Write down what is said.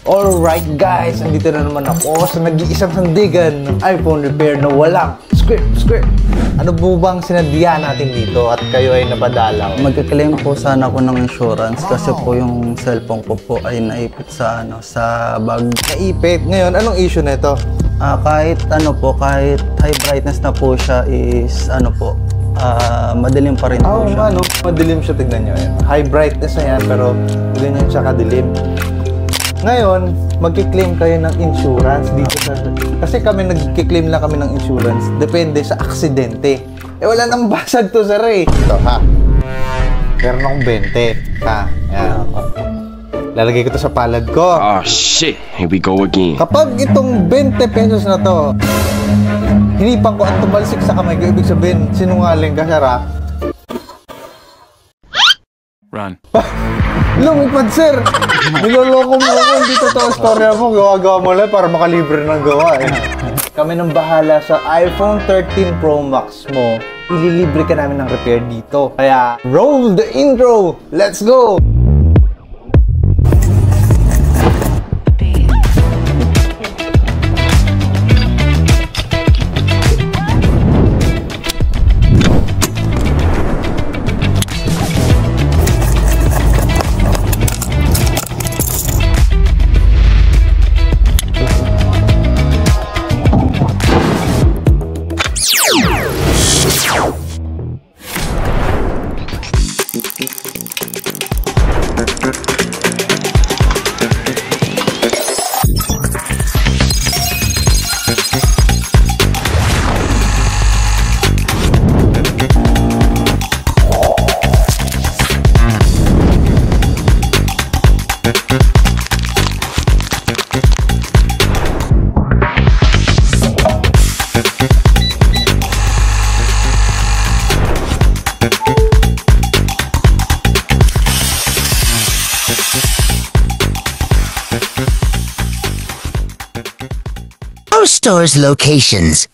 Alright guys, andito na naman ako sa nag-iisang sandigan ng iPhone repair na walang script. Ano po bang sinadya natin dito at kayo ay napadalaw? Magka-claim po sana ako ng insurance kasi po yung cellphone ko po ay naipit sa bag. Naipit? Ngayon, anong issue nito? Kahit high brightness na po siya is madilim pa rin po siya. Madilim siya, tignan nyo. High brightness na yan pero ganyan siya kadilim. Ngayon, magki-claim kayo ng insurance dito sa... Kasi kami nagki-claim lang kami ng insurance. Depende sa aksidente. Wala nang basag to, sir eh. Ito, ha? Meron akong 20. Ha? Yan. Lalagay ko to sa palad ko. Oh, shit. Here we go again. Kapag itong 20 pesos na to, hinipan ko at tumalsik sa kamay ko, ibig sabihin, sinungaling ka, sir, ha? Run. Lumipad, sir! Niloloko mo ako, hindi totoo storya mo. Gawa-gawa mo lang para makalibre ng gawa eh. Kami nang bahala sa iPhone 13 Pro Max mo. Ililibre ka namin ng repair dito. Kaya, roll the intro! Let's go! Stores locations.